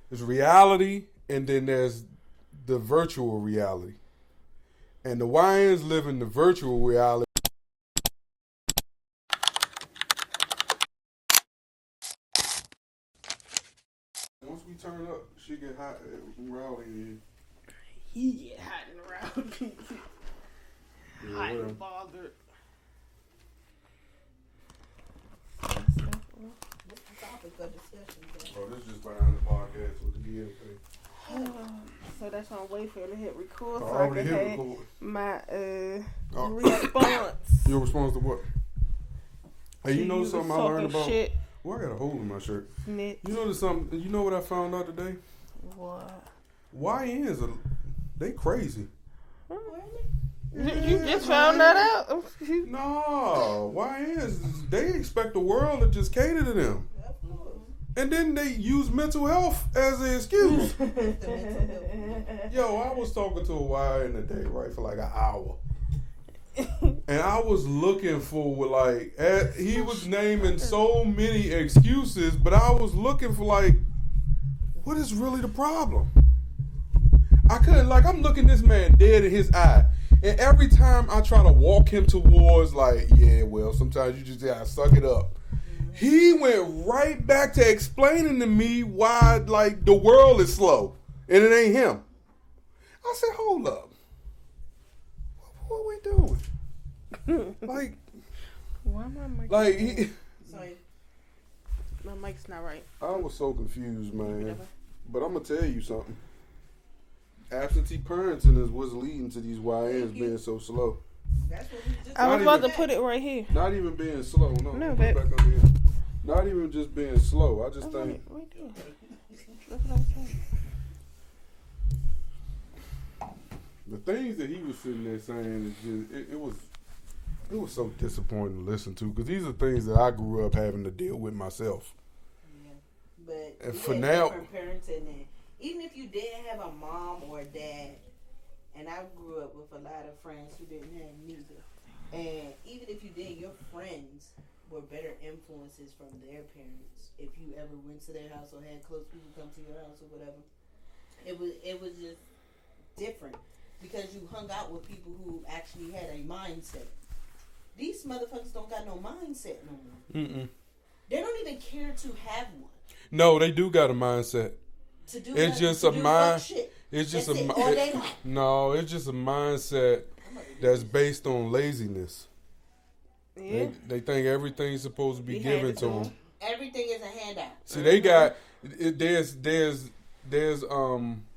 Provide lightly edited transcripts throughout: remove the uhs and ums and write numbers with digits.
There's reality, and then there's the virtual reality. And the YNs live in the virtual reality. Once we turn up, she get hot and rowdy in here. He get hot and rowdy. Hot and bothered. What's the topic of discussion? Oh, this is just behind the podcast with the DM thing. So that's on wait for it to hit record so I I already can hit have record. my response. Your response to what? Hey, you know was something I talking learned about? shit. Well, I got a hole in my shirt. Snitch. You know something? You know what I found out today? What? YNs are they crazy. You just found that out? No, YNs they expect the world to just cater to them, and then they use mental health as an excuse. Yo, I was talking to a YN today, right, for like an hour. And I was looking for he was naming so many excuses, but I was looking for what is really the problem? I couldn't I'm looking this man dead in his eye, and every time I try to walk him towards yeah, well, sometimes you just gotta suck it up. He went right back to explaining to me why the world is slow and it ain't him. I said, hold up. What are we doing? Why my mic? Sorry. My mic's not right. I was so confused, man. But I'm gonna tell you something. Absentee parenting is what's leading to these YNs being so slow. That's what we just I was about to put it right here. Not even being slow, no. No, Go babe. back under here. Not even just being slow. I just think Right there. That's what I'm saying. the things that he was sitting there saying is just it was so disappointing to listen to, because these are things that I grew up having to deal with myself. Yeah. But And we for had now- different parenting, and even if you didn't have a mom or a dad, and I grew up with a lot of friends who didn't have neither, and even if you did, your friends were better influences from their parents. If you ever went to their house or had close people come to your house or whatever, it was just different because you hung out with people who actually had a mindset. These motherfuckers don't got no mindset no more. Mm-mm. They don't even care to have one. No, they do got a mindset. To do It's nothing, just to a do mind. fuck shit. It's just That's a it, all day long. no. It's just a mindset that's based on laziness. Yeah. They think everything's supposed to be given to them. Everything is a handout. See, they got there's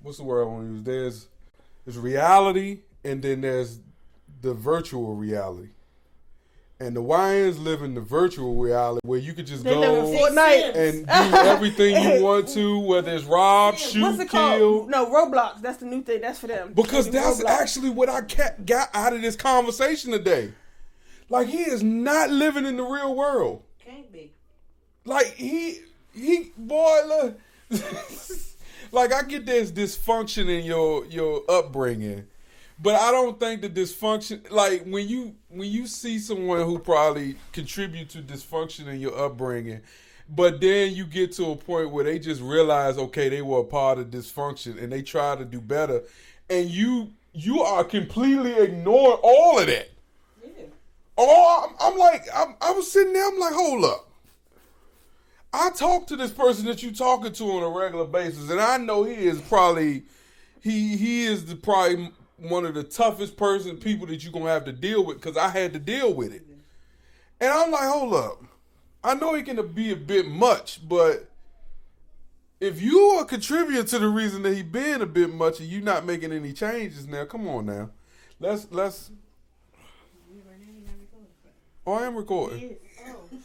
what's the word I want to use? There's reality, and then there's the virtual reality. And the YNs live in the virtual reality where you could just They live go in Fortnite. and do everything you want to, whether it's rob, shoot, What's it kill. called? No, Roblox. That's the new thing. That's for them. Because that's Roblox. actually what I got out of this conversation today. He is not living in the real world. Can't be. Boy, look. I get there's dysfunction in your upbringing, but I don't think the dysfunction, when you see someone who probably contribute to dysfunction in your upbringing, but then you get to a point where they just realize, okay, they were a part of dysfunction and they try to do better, and you are completely ignoring all of that. Yeah. I was sitting there, I'm like, hold up. I talk to this person that you talking to on a regular basis, and I know he is probably probably one of the toughest people that you're gonna have to deal with, because I had to deal with it. And I'm like, hold up. I know he can be a bit much, but if you are contributing to the reason that he being a bit much and you not making any changes now, come on now. Let's Oh, I am recording. Oh, shit.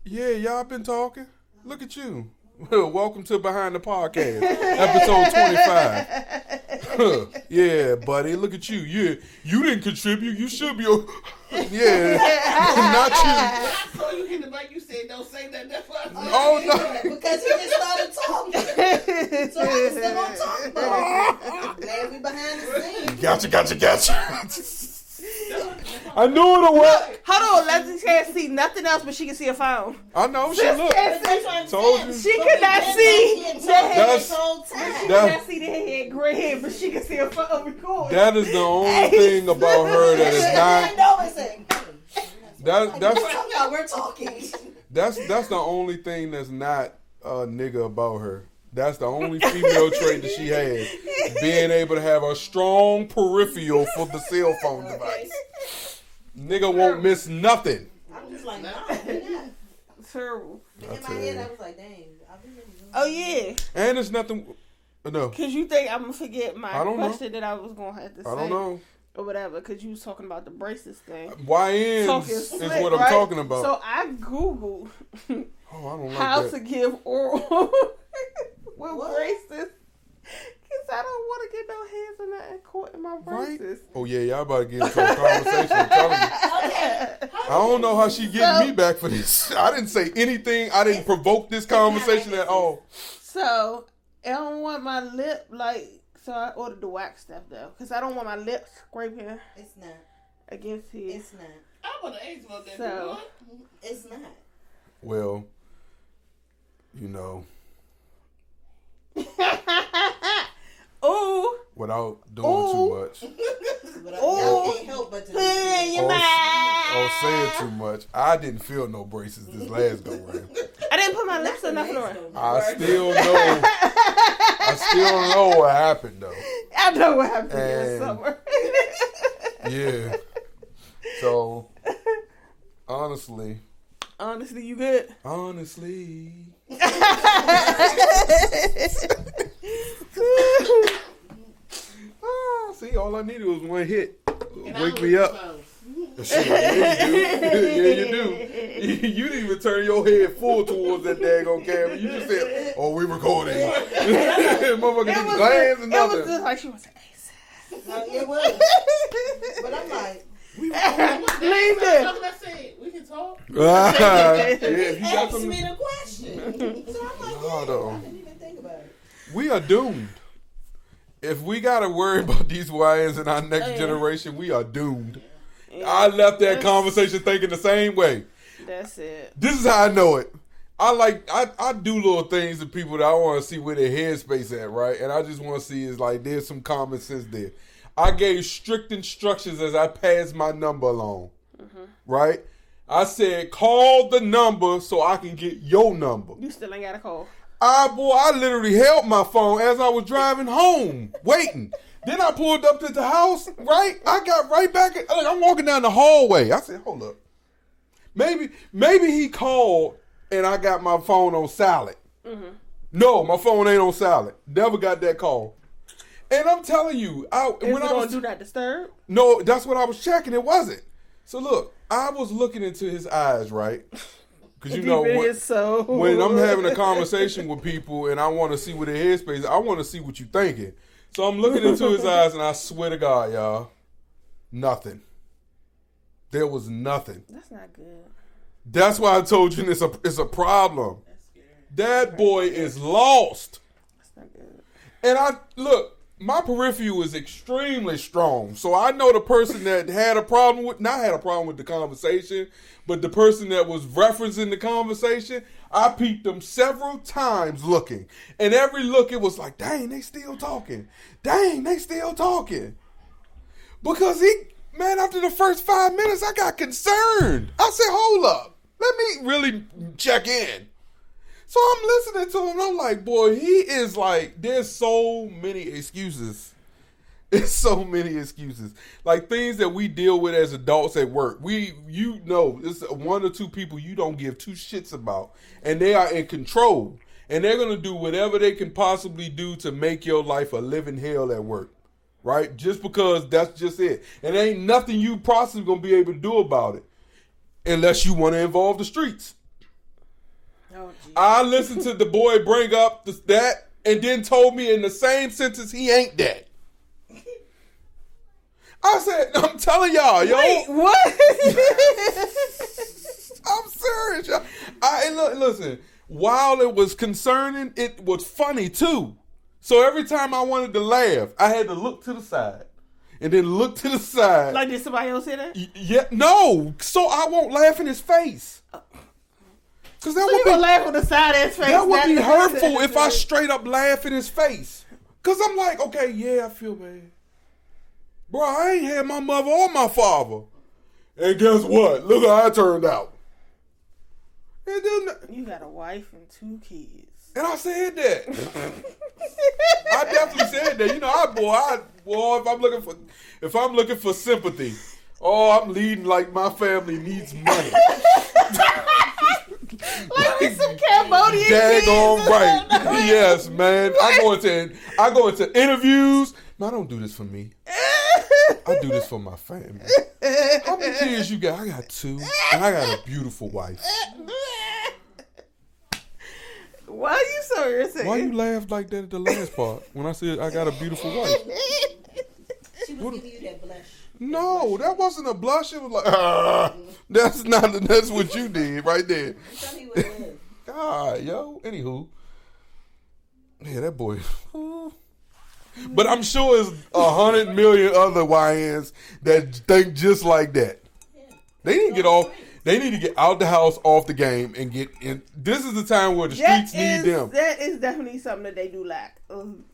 Yeah, y'all been talking. Look at you. Welcome to Behind the Podcast, episode 25. Yeah, buddy, look at you. Yeah, you didn't contribute. You should be. Yeah, not you. I saw you hit it like you said. Don't say that. That's what I said. Oh no. Because he just started talking. So I still gonna talk about it. Glad we behind the scenes. Gotcha. I knew it would work. Hold on, Leslie can't see nothing else, but she can see a phone. I know. She Sis look. can't see. Told you. She cannot see the head. She She cannot see the head, gray hair, but she can see a phone recording. That is the only thing about her that is not. We're talking. That's the only thing that's not a nigga about her. That's the only female trait that she has. Being able to have a strong peripheral for the cell phone device. Nigga won't miss nothing. I'm just like, nah, we're not. Terrible. In my head, I was like, dang. I've been Oh, yeah. And it's nothing. No. Because you think I'm going to forget my question know. that I was going to have to say. I don't know. Or whatever, because you was talking about the braces thing. YNs is slick, what I'm right? talking about. So I Googled I don't like how that. to give oral with braces. Because I don't want to get no hands or nothing caught in my braces. Oh, yeah, y'all about to get into a conversation. I'm telling you. I don't know how she getting me back for this. I didn't say anything. I didn't provoke this conversation at all. So, I don't want my lip, so I ordered the wax stuff, though. Because I don't want my lips scraping It's not. against here. It's not. I want to ask about that. So, It's not. Well, you know, ooh. without doing too much. But I can't help but to Put it in your mouth. Or saying too much. I didn't feel no braces this last go round. I didn't put my lips or nothing on. I still know what happened though. I know what happened in the And- summer. Yeah. So honestly, you good? honestly. See, all I needed was one hit. Wake me up. Shit, yeah, you do. You didn't even turn your head full towards that daggone camera. You just said, "Oh, we recording." Motherfucker didn't glance and It was nothing. just like she was like, It was. But I'm like, leave That's it. what I said. We can talk. Yeah, if you got ask some, me the question. So I'm like, No, though. I didn't even think about it. we are doomed. If we gotta worry about these YNs in our next generation, we are doomed. I left that conversation thinking the same way. That's it. This is how I know it. I do little things to people that I want to see where their headspace at, right? And I just want to see is like there's some common sense there. I gave strict instructions as I passed my number along, right? I said, call the number so I can get your number. You still ain't got a call. I literally held my phone as I was driving home, waiting. Then I pulled up to the house, right? I got right back. I'm walking down the hallway. I said, hold up. Maybe he called and I got my phone on silent. No, my phone ain't on silent. Never got that call. And I'm telling you, when I was do not disturb. no, that's what I was checking. It wasn't. So look, I was looking into his eyes, right? Because you know when I'm having a conversation with people and I want to see what their headspace is, I want to see what you're thinking. So I'm looking into his eyes and I swear to God, y'all, nothing. There was nothing. That's not good. That's why I told you it's a problem. That boy is lost. That's not good. And my peripheral is extremely strong. So I know the person that had a problem with the conversation, but the person that was referencing the conversation, I peeped them several times looking. And every look, it was like, dang, they still talking. Dang, they still talking. Because after the first 5 minutes, I got concerned. I said, hold up. Let me really check in. So I'm listening to him, and I'm like, boy, he is like, there's so many excuses. It's so many excuses. Like things that we deal with as adults at work. It's one or two people you don't give two shits about. And they are in control. And they're going to do whatever they can possibly do to make your life a living hell at work. Right? Just because that's just it. And there ain't nothing you possibly going to be able to do about it. Unless you want to involve the streets. Oh, I listened to the boy bring up that and then told me in the same sentence he ain't that. I said, I'm telling y'all, yo. Wait, what? I'm serious, y'all. Listen, while it was concerning, it was funny too. So every time I wanted to laugh, I had to look to the side. and then look to the side. Like, did somebody else say that? Yeah, no. So I won't laugh in his face. Cause that So would you be gonna laugh on the side of his face? that would be not the hurtful person if I that- straight up laugh in his face. Cause I'm like, okay, yeah, I feel bad. Bro, I ain't had my mother or my father. And guess what? Look how I turned out. And then, You got a wife and 2 kids. and I said that. I definitely said that. You know, boy, if I'm looking for sympathy, I'm leading like my family needs money. Like we some Cambodian kids. Daggone or right. something. Yes, man. I go into interviews. No, I don't do this for me. I do this for my family. How many kids you got? I got 2. And I got a beautiful wife. Why are you so irritated? Why you laughed like that at the last part when I said I got a beautiful wife? She was giving you that blush. No, that wasn't a blush. It was like, that's what you did right there. Tell me what it was. God, yo. Anywho. Yeah, that boy. But I'm sure it's 100 million other YNs that think just like that. They need to get off. They need to get out the house, off the game, and get in. This is the time where the streets need them. That is definitely something that they do lack.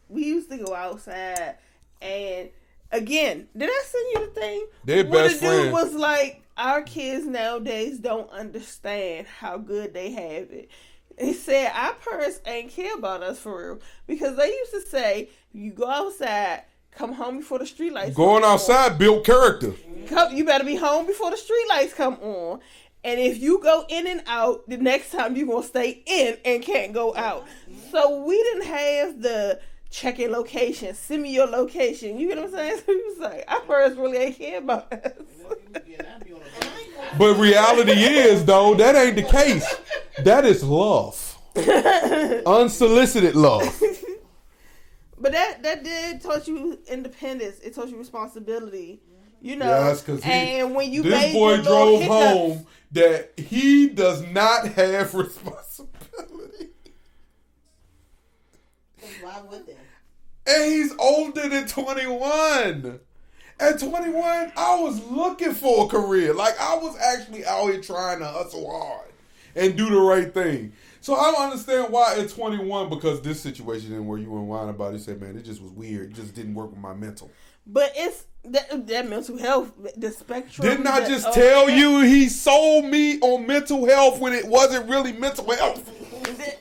We used to go outside, and again, did I send you the thing? Their What best the dude friend. was like, our kids nowadays don't understand how good they have it. He said, our parents ain't care about us for real. Because they used to say, you go outside, come home before the streetlights Going come on. outside built character. You better be home before the streetlights come on. And if you go in and out, the next time you're going to stay in and can't go out. So we didn't have the check-in location, send me your location. You get what I'm saying? So he was like, our parents really ain't care about us. But reality is, though, that ain't the case. That is love. Unsolicited love. But that did taught you independence. It taught you responsibility. You know, Yes, because and when you this made boy your little drove hiccups- home that he does not have responsibility. Why would they? And he's older than 21. At 21, I was looking for a career. Like, I was actually out here trying to hustle hard and do the right thing. So I don't understand why at 21, because this situation didn't where you were whining about it, said, man, it just was weird. It just didn't work with my mental. But it's that mental health, the spectrum. Didn't I just tell you he sold me on mental health when it wasn't really mental health?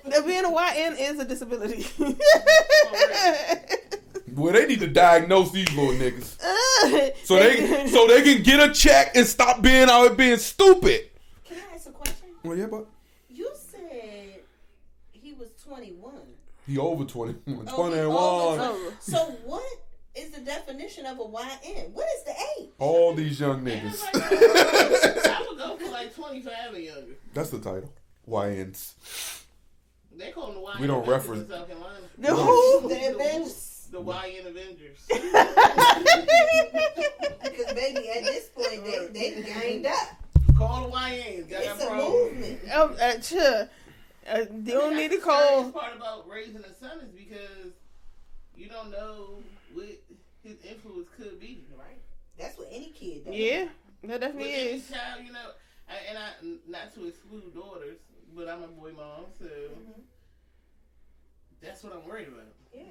That being a YN is a disability. Well, they need to diagnose these little niggas so they can get a check and stop being out here being stupid. Can I ask a question? Well, yeah, but You said he was 21. he over 21. Oh, he 21. over. So what is the definition of a YN? What is the age? All these young I niggas. would go for like 25 and younger. That's the title. YNs. They call them the YN We don't Avengers reference- in South Carolina. The who? The Avengers. The YN Avengers. Because baby, at this point, they gained up. Call the YNs. Got It's that a problem. movement. Sure. They don't need to The call. scariest part about raising a son is because you don't know what his influence could be. Right. That's what any kid does. Yeah, that With definitely any is. child, you know, I not to exclude daughters, but I'm a boy mom, so that's what I'm worried about. Yeah.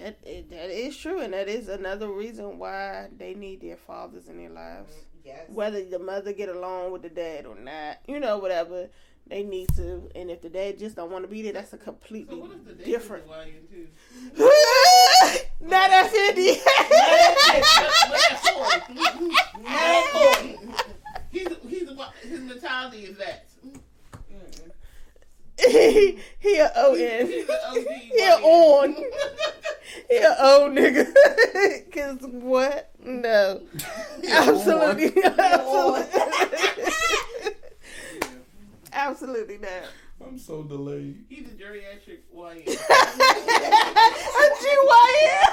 That is true, and that is another reason why they need their fathers in their lives. Yes. Whether the mother get along with the dad or not, whatever, they need to. And if the dad just don't want to be there, that's a So completely what if the dad different. is a YN too? Not at 50. His mentality is that. He a ON. He's an OG He a on. He a O nigga. Cause what? No. Absolutely. Absolutely not. I'm so delayed. He's a geriatric YN. A GYN.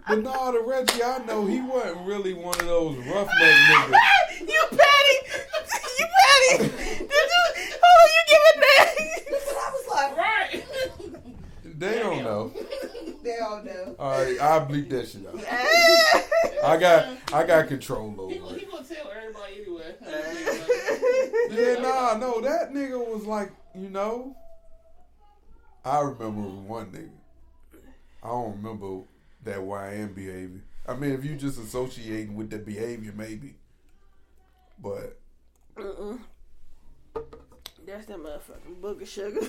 But no, the Reggie I know, he wasn't really one of those roughneck niggas. You petty. You petty. Did you? You giving that? That's what I was like. Right. They don't know. don't know. All right, I'll bleep that shit out. I got control over He it. gonna tell everybody anyway. Yeah, no, that nigga was like, I remember one nigga. I don't remember that YN behavior. I mean, if you just associating with the behavior, maybe. But that's that motherfucking booger sugar.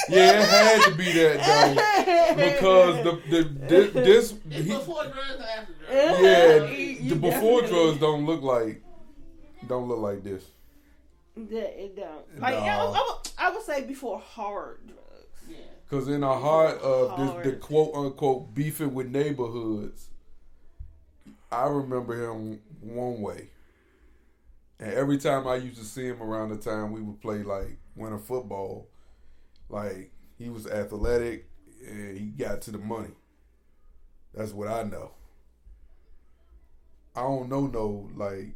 yeah, it had to be that though, because this It's before drugs and after drugs. yeah, the before drugs don't look like this. Yeah, it don't. Like No. I would say before hard drugs. Yeah. Because in the heart of the quote unquote beefing with neighborhoods, I remember him one way. And every time I used to see him around the time we would play like winter football, like he was athletic and he got to the money. That's what I know. I don't know no like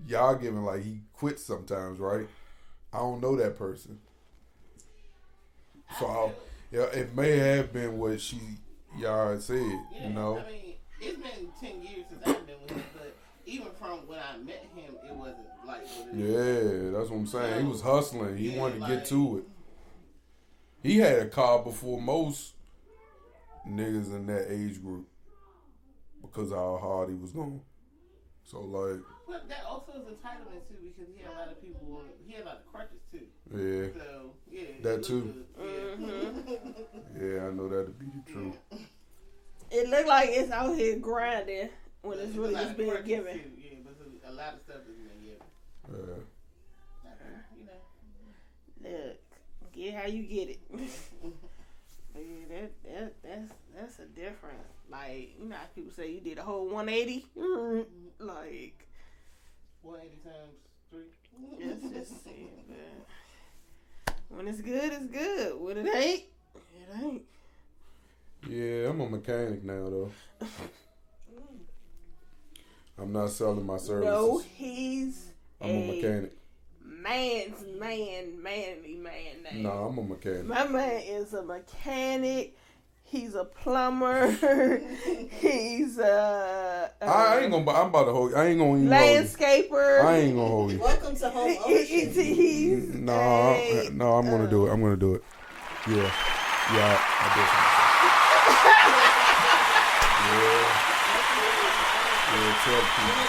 y'all giving like he quits sometimes, right? I don't know that person. So yeah, it may have been what y'all had said, Yeah, you know. I mean, it's been 10 years since I've been with him, but even from when I met him, it wasn't like what it is. Yeah, that's what I'm saying. He was hustling. He Yeah, wanted to get like- to it. He had a car before most niggas in that age group because of how hard he was going. So like, But that also is entitlement too, because he had a lot of people. He had a lot of crutches too. yeah, So yeah, That it too. looked good. Yeah. yeah, I know that to be the truth. It looked like it's out here grinding when it's really A lot just of being crutches, given. too. Yeah, but a lot of stuff is being given. Yeah. You know. Look, get how you get it. Yeah, that's a different. Like, you know how people say you did a whole 180? Like, 180 times 3. it's just saying, man. When it's good, it's good. When it ain't, it ain't. Yeah, I'm a mechanic now though. I'm not selling my services. No, he's I'm a mechanic. manly man name. No, I'm a mechanic. My man is a mechanic. He's a plumber. He's a I ain't gonna. I'm about to hold. I ain't gonna even landscaper. I ain't gonna hold you. Welcome to home ownership. He's No, I'm gonna do it. I'm gonna do it. Yeah, I do. Yeah, tell people.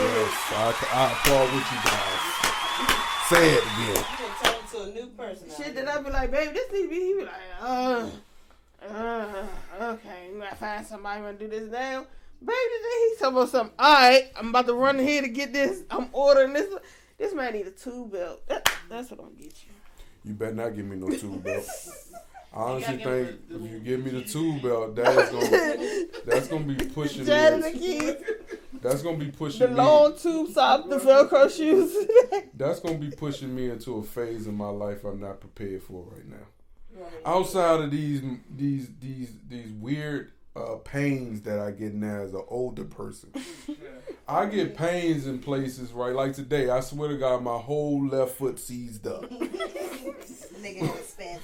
Yes, I applaud with you guys. Say it again. You can turn into a new person. Shit that I be like, baby, this need to be. He be like, okay, you gotta find somebody wanna do this now. Baby, then he talking about something. All right, I'm about to run here to get this. I'm ordering this. This man need a tool belt. That's what I'm gonna get you. You better not give me no tool belt. I honestly You think gotta give if me you give me the tool belt, that's gonna be pushing Jada the me. kid, That's gonna be pushing the me. long tube sock, the Velcro shoes. That's gonna be pushing me into a phase of my life I'm not prepared for right now. Outside of these weird pains that I get now as an older person, I get pains in places right. Like today, I swear to God, my whole left foot seized up. Nigga had a spasm.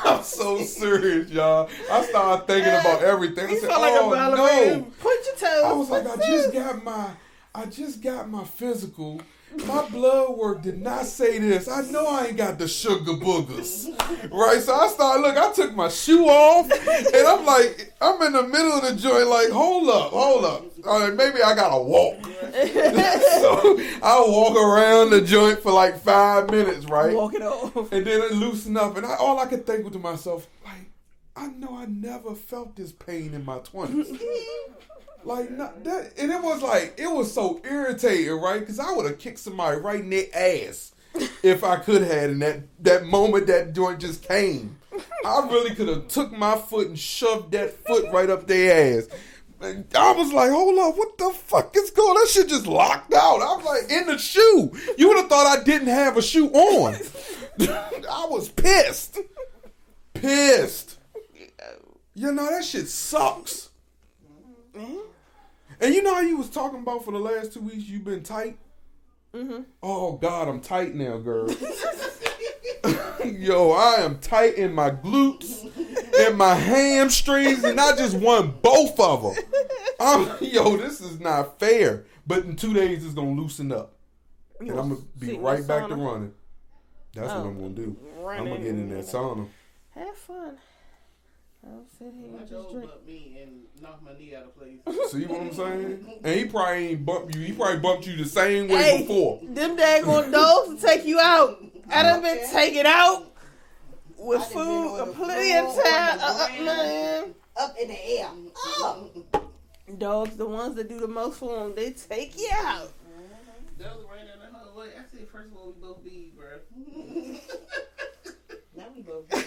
I'm so serious, y'all. I started thinking about everything. I You said, feel like a "Oh ballerina. no!" Put your toes. I was like, I just got my physical. My blood work did not say this. I know I ain't got the sugar boogers. Right? So I took my shoe off, and I'm like, I'm in the middle of the joint, like, hold up. All right, maybe I gotta walk. So I walk around the joint for like 5 minutes, right? Walk it off. And then it loosened up, and all I could think to myself, like, I know I never felt this pain in my 20s. Like, not that, and it was so irritating, right? Because I would have kicked somebody right in their ass if I could have. And that moment that joint just came, I really could have took my foot and shoved that foot right up their ass. And I was like, hold up, what the fuck is going on? That shit just locked out. I was like, in the shoe. You would have thought I didn't have a shoe on. I was pissed. You know, that shit sucks. And you know how you was talking about for the last 2 weeks you been tight? Mm-hmm. Oh, God, I'm tight now, girl. Yo, I am tight in my glutes and my hamstrings, and I just won both of them. Yo, this is not fair. But in 2 days, it's going to loosen up. And I'm going to be right back to running. That's what I'm going to do. I'm going to get in that sauna. Have fun. I'll sit here and just drink. Bumped me and knocked my knee out of place. See what I'm saying? And he probably ain't bumped you. He probably bumped you the same way before. Them daggone dogs will take you out. I done been taken out with food plenty of time. Up in the air. Dogs, the ones that do the most for them, they take you out. That was right down the hallway. I said, first of all, we both be, bro. Now we both be.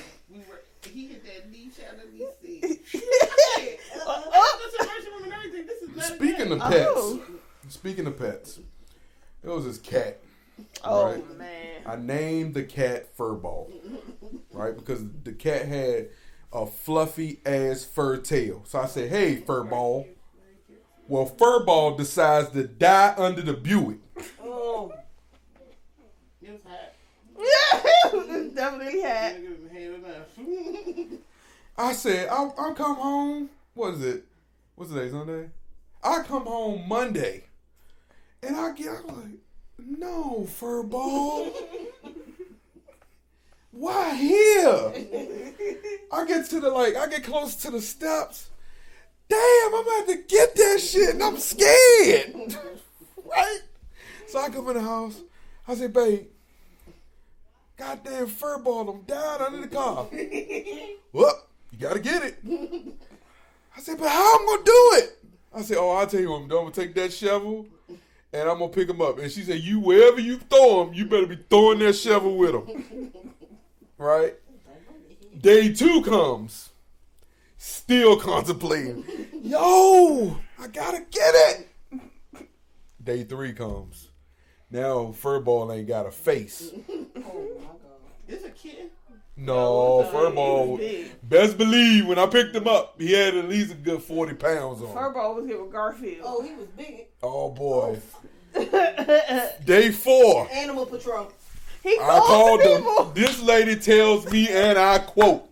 He hit that knee, shout at me, see. Speaking of pets, it was this cat. Oh, right? man. I named the cat Furball, right? Because the cat had a fluffy ass fur tail. So I said, hey, Furball. Well, Furball decides to die under the Buick. Oh. It was hot. Yeah, definitely had. I said, I'll come home. What is it? What's today, Sunday? I come home Monday. And I'm like, no, Furball. Why here? I get close to the steps. Damn, I'm about to get that shit and I'm scared. Right? So I come in the house. I say, babe, goddamn Furball, I'm down under the car. Well, you gotta get it. I said, but how I'm gonna do it? I said, I'll tell you what I'm doing. I'm gonna take that shovel and I'm gonna pick him up. And she said, wherever you throw him, you better be throwing that shovel with him. Right? Day 2 comes. Still contemplating. Yo, I gotta get it. Day 3 comes. Now Furball ain't got a face. Oh my God. It's a kid. No, Furball. Best believe when I picked him up, he had at least a good 40 pounds on him. Furball was here with Garfield. Oh, he was big. Oh boy. Day 4. Animal Patrol. He I called people. him. This lady tells me, and I quote,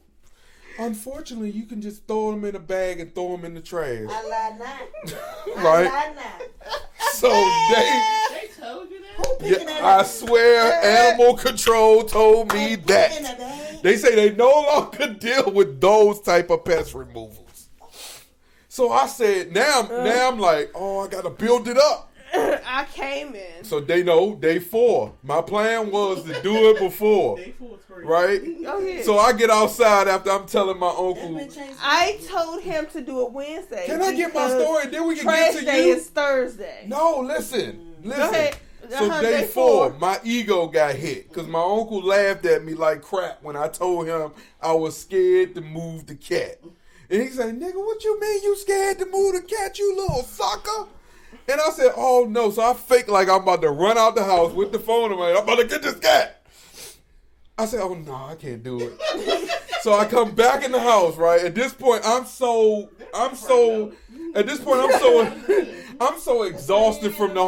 unfortunately, you can just throw them in a bag and throw them in the trash. I lie not. Right? I lie not. So They told you that? Who picking that I up? swear animal control told me Put it in a that. bag. They say they no longer deal with those type of pest removals. So I said, now I'm like, I got to build it up. I came in. So they know day 4. My plan was to do it before. Day 4 is free. Right? Go ahead. So I get outside after I'm telling my uncle, I told him to do it Wednesday. can I get my story? Then we can Trash get to day you. is Thursday. No, listen. Go ahead. So day 4, my ego got hit because my uncle laughed at me like crap when I told him I was scared to move the cat. And he said, nigga, what you mean you scared to move the cat, you little sucker? And I said, oh no. So I fake like I'm about to run out the house with the phone in my hand. I'm about to get this cat. I said, oh no, I can't do it. So I come back in the house, right? At this point, I'm so exhausted from the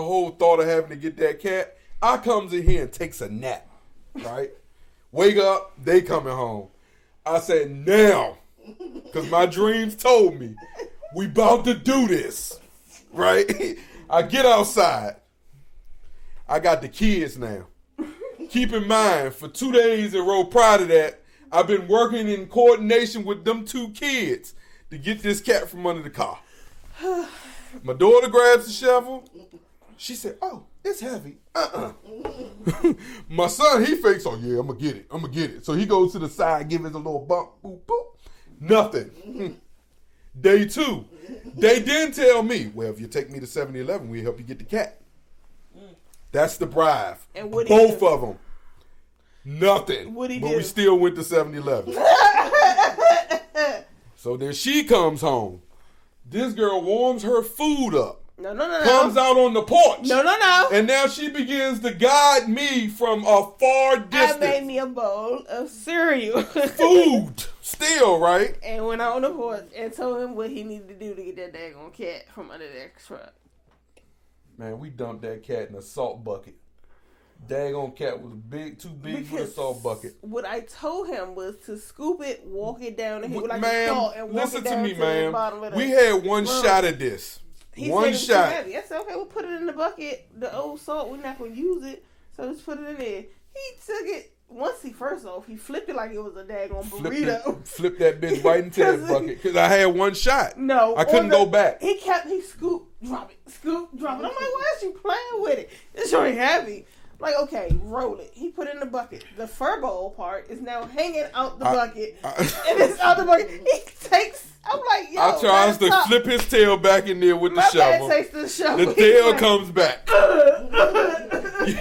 whole thought of having to get that cat. I comes in here and takes a nap, right? Wake up, they coming home. I said, now, because my dreams told me, we about to do this, right? I get outside. I got the kids now. Keep in mind, for 2 days in a row prior to that, I've been working in coordination with them 2 kids to get this cat from under the car. My daughter grabs the shovel. She said, oh, it's heavy. My son, he fakes, oh yeah, I'm going to get it. So he goes to the side, give it a little bump, boop, boop. Nothing. Day 2, they didn't tell me, well, if you take me to 7-Eleven, we'll help you get the cat. That's the bribe. And what both of them. Nothing. What he but do? we still went to 7-Eleven. So then she comes home. This girl warms her food up. No. Comes out on the porch. No. And now she begins to guide me from a far distance. I made me a bowl of cereal. Food. Still, right? And went out on the porch and told him what he needed to do to get that daggone cat from under that truck. Man, we dumped that cat in a salt bucket. Daggone cat was too big for the salt bucket. What I told him was to scoop it, walk it down the hill like a Ma'am, salt, and walk listen it down to me, the ma'am. bottom of the We had one room. shot at this. He One said shot. It was too heavy. I said, okay, we'll put it in the bucket. The old salt, we're not gonna use it, so just put it in there. He took it. Once he flipped it like it was a daggone burrito. Flip that bitch right into that bucket because I had one shot. No, I couldn't go back. He scoop, drop it, scoop, drop it. I'm like, why is you playing with it? It's really heavy. Like, okay, roll it. He put it in the bucket. The fur bowl part is now hanging out the bucket. And it's out the bucket. He takes, I'm like, yo. I tries to flip his tail back in there with the shovel. Takes the shovel. The tail comes back.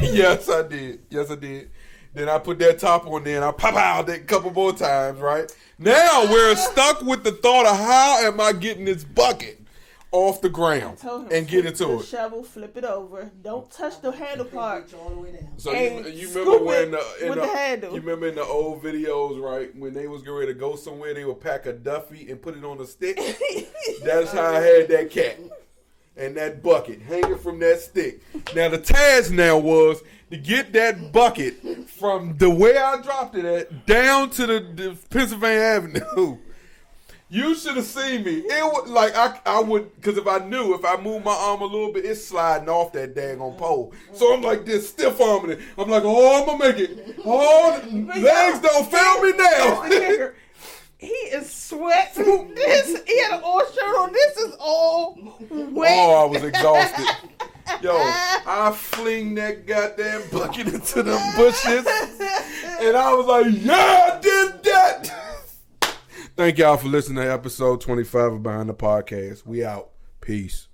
Yes, I did. Then I put that top on there and I pop out that couple more times, right? Now we're stuck with the thought of how am I getting this bucket off the ground and get into it. Shovel, flip it over. Don't touch the handle part. So you remember when you remember in the old videos, right? When they was getting ready to go somewhere, they would pack a Duffy and put it on a stick. That's how I had that cat and that bucket hanging from that stick. Now the task now was to get that bucket from the way I dropped it at down to the Pennsylvania Avenue. You should have seen me. It was like I would, because if I knew if I moved my arm a little bit, it's sliding off that daggone pole. So I'm like this, stiff arming it. I'm like, oh, I'm gonna make it. Oh, legs don't fail me now. He is sweating. He had an old shirt on. This is all wet. Oh, I was exhausted. Yo, I fling that goddamn bucket into them bushes, and I was like, yeah, I did that. Thank y'all for listening to episode 25 of Behind the Podcast. We out. Peace.